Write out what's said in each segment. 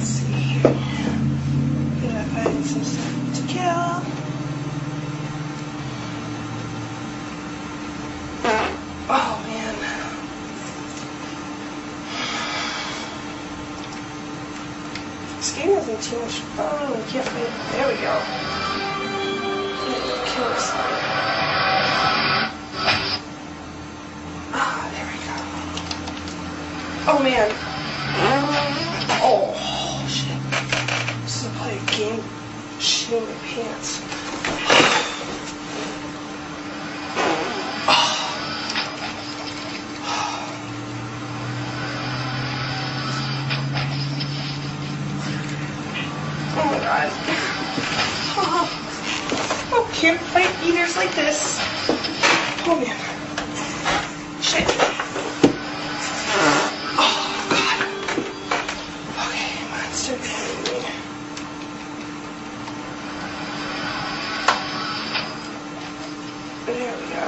Let's see here. Gotta find some stuff to kill. Oh man. This game isn't too much fun. I can't find it. There we go. Killer slime. Ah, there we go. Oh man. Oh shit. This is a play a game shitting my pants. Oh my god. Oh, can't fight eaters like this. Oh man. Shit. Oh god. Okay, monster hitting me. There we go.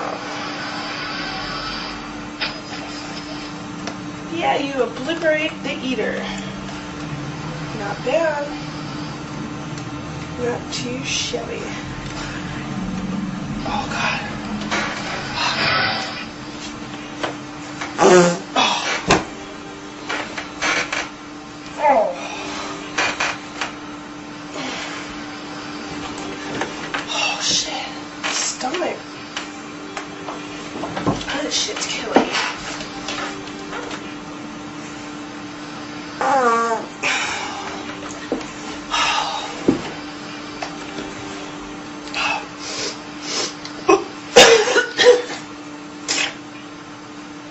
Yeah, you obliterate the eater. Not bad. Not too shabby. Oh god. Oh. Oh. Oh shit. Stomach. That shit's killing me.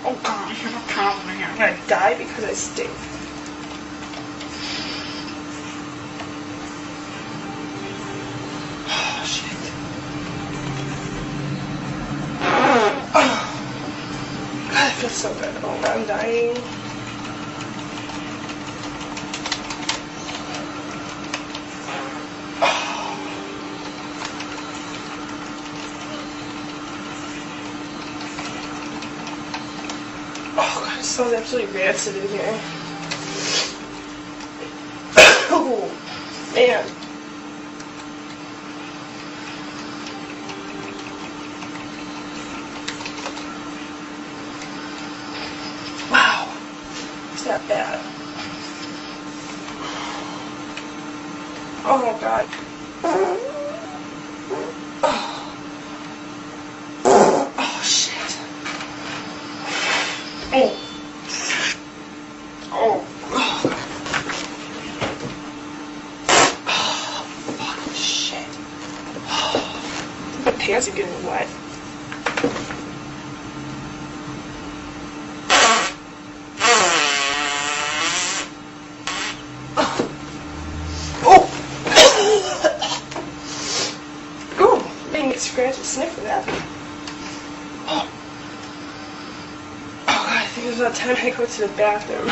Oh god, I have a problem here. I'm gonna die because I stink. Oh shit. Oh. God, I feel so good. Oh, I'm dying. Oh god, it smells absolutely rancid in here. Oh, man. Wow. It's not bad. Oh god. Oh shit. Oh. Oh. Oh, fucking shit. My pants are getting wet. Oh. Ooh, didn't get scratch and sniff for that. Oh. Oh god, I think it's about time I go to the bathroom.